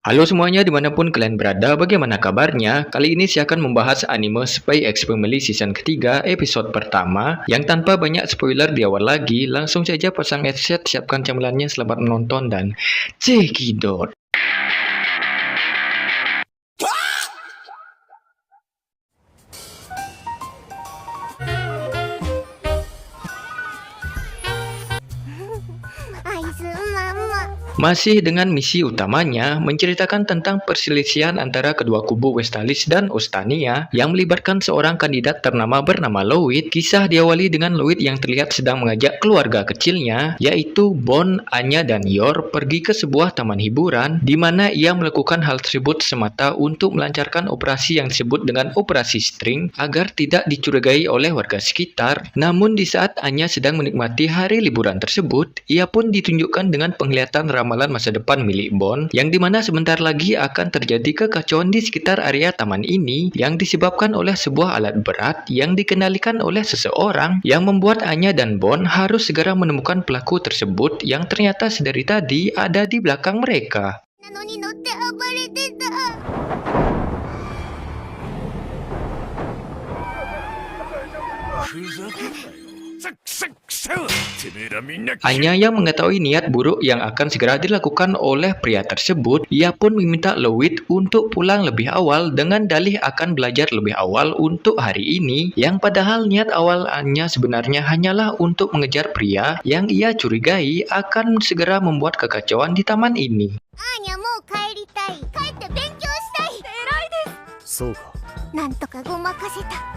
Halo semuanya dimanapun kalian berada, bagaimana kabarnya? Kali ini saya akan membahas anime Spy X Family season ketiga episode pertama yang tanpa banyak spoiler di awal lagi, langsung saja pasang headset, siapkan camilannya, selamat menonton dan cekidot. Masih dengan misi utamanya, menceritakan tentang perselisihan antara kedua kubu Westalis dan Ostania yang melibatkan seorang kandidat ternama bernama Loid. Kisah diawali dengan Loid yang terlihat sedang mengajak keluarga kecilnya, yaitu Bon, Anya, dan Yor, pergi ke sebuah taman hiburan, di mana ia melakukan hal tersebut semata untuk melancarkan operasi yang disebut dengan operasi string, agar tidak dicurigai oleh warga sekitar. Namun di saat Anya sedang menikmati hari liburan tersebut, ia pun ditunjukkan dengan penglihatan ramalan masa depan milik Bon, yang dimana sebentar lagi akan terjadi kekacauan di sekitar area taman ini yang disebabkan oleh sebuah alat berat yang dikendalikan oleh seseorang, yang membuat Anya dan Bon harus segera menemukan pelaku tersebut yang ternyata sedari tadi ada di belakang mereka. Anya yang mengetahui niat buruk yang akan segera dilakukan oleh pria tersebut, ia pun meminta Loid untuk pulang lebih awal dengan dalih akan belajar lebih awal untuk hari ini, yang padahal niat awal Anya sebenarnya hanyalah untuk mengejar pria yang ia curigai akan segera membuat kekacauan di taman ini.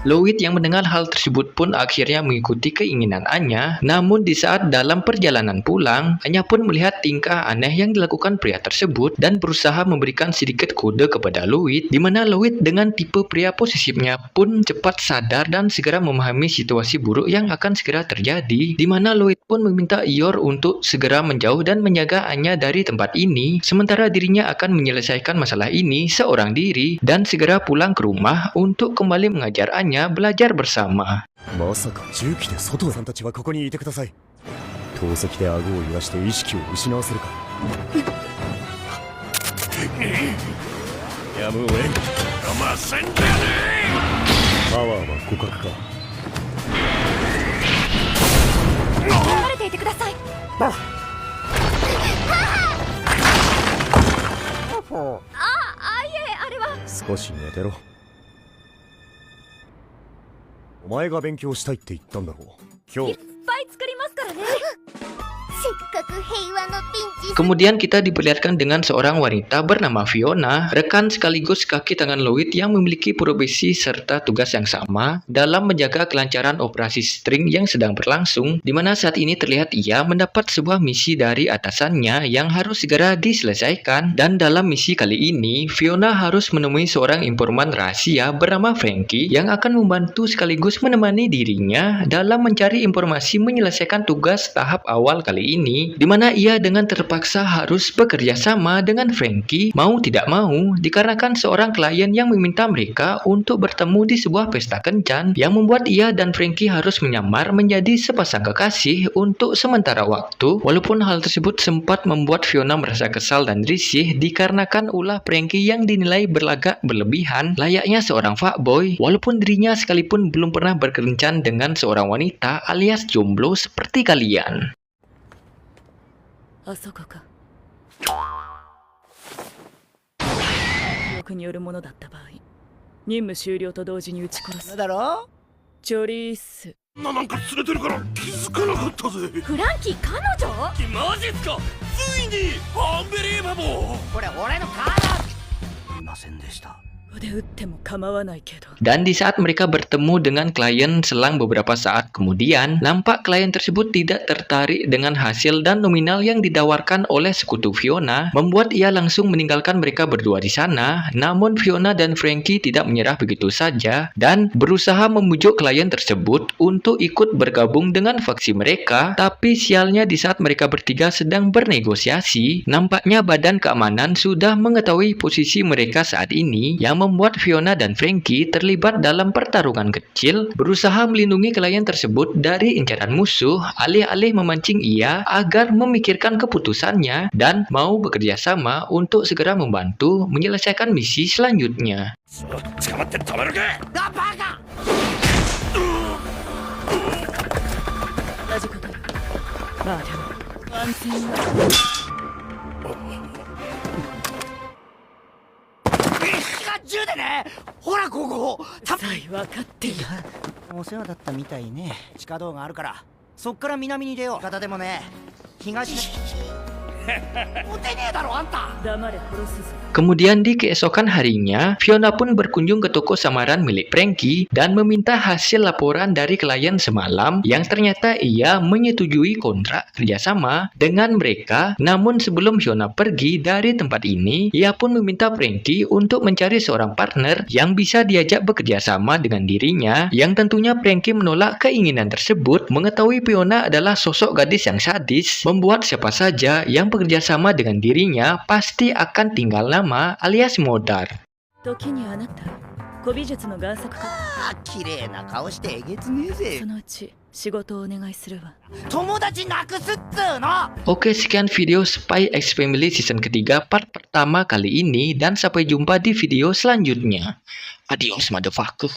Loid yang mendengar hal tersebut pun akhirnya mengikuti keinginan Anya. Namun di saat dalam perjalanan pulang, Anya pun melihat tingkah aneh yang dilakukan pria tersebut dan berusaha memberikan sedikit kode kepada Loid, di mana Loid dengan tipe pria posesifnya pun cepat sadar dan segera memahami situasi buruk yang akan segera terjadi, di mana Loid pun meminta Yor untuk segera menjauh dan menjaga Anya dari tempat ini, sementara dirinya akan menyelesaikan masalah ini seorang diri dan segera pulang ke rumah untuk kembali mengajar Anya belajar bersama. Kemudian kita diperlihatkan dengan seorang wanita bernama Fiona, rekan sekaligus kaki tangan Loid yang memiliki profesi serta tugas yang sama dalam menjaga kelancaran operasi string yang sedang berlangsung, di mana saat ini terlihat ia mendapat sebuah misi dari atasannya yang harus segera diselesaikan. Dan dalam misi kali ini, Fiona harus menemui seorang informan rahasia bernama Frankie yang akan membantu sekaligus menemani dirinya dalam mencari informasi menyelesaikan tugas tahap awal kali ini, di mana ia dengan terpaksa harus bekerja sama dengan Frankie mau tidak mau, dikarenakan seorang klien yang meminta mereka untuk bertemu di sebuah pesta kencan, yang membuat ia dan Frankie harus menyamar menjadi sepasang kekasih untuk sementara waktu. Walaupun hal tersebut sempat membuat Fiona merasa kesal dan risih dikarenakan ulah Frankie yang dinilai berlagak berlebihan layaknya seorang fuckboy, walaupun dirinya sekalipun belum pernah berkencan dengan seorang wanita alias jomblo seperti kalian. あそこか。記憶によるものだった場合、任務終了と同時に撃ち殺す。だろ？チョリース。なんか連れてるから気づかなかったぜ。フランキー彼女？マジっすか？ついにアンビリーバボー。これ俺のカード。いませんでした。 Dan di saat mereka bertemu dengan klien selang beberapa saat kemudian, nampak klien tersebut tidak tertarik dengan hasil dan nominal yang ditawarkan oleh sekutu Fiona, membuat ia langsung meninggalkan mereka berdua di sana. Namun Fiona dan Frankie tidak menyerah begitu saja dan berusaha membujuk klien tersebut untuk ikut bergabung dengan faksi mereka. Tapi sialnya di saat mereka bertiga sedang bernegosiasi, nampaknya badan keamanan sudah mengetahui posisi mereka saat ini, yang membuat Fiona dan Frankie terlibat dalam pertarungan kecil, berusaha melindungi klien tersebut dari incaran musuh, alih-alih memancing ia agar memikirkan keputusannya dan mau bekerja sama untuk segera membantu menyelesaikan misi selanjutnya. 捕まって止めるか。あバカ同じことだ。まあでも安全はが銃でねほらここさい分かってる。お世話だったみたいね。地下道があるからそっから南に出よう。方でもね東モテねえだろあんた。黙れ殺すぞ。 Kemudian di keesokan harinya, Fiona pun berkunjung ke toko samaran milik Frankie dan meminta hasil laporan dari klien semalam yang ternyata ia menyetujui kontrak kerjasama dengan mereka. Namun sebelum Fiona pergi dari tempat ini, ia pun meminta Frankie untuk mencari seorang partner yang bisa diajak bekerja sama dengan dirinya, yang tentunya Frankie menolak keinginan tersebut. Mengetahui Fiona adalah sosok gadis yang sadis, membuat siapa saja yang bekerja sama dengan dirinya pasti akan tinggal lama alias modar. 時にあなた古美術の贋作か。あ綺麗な顔してえげつねえぜそ。のうち仕事をお願いするわ。友達なくすっつーの。 Oke, sekian video Spy X Family season ketiga part pertama kali ini dan sampai jumpa di video selanjutnya. Adios motherfucker.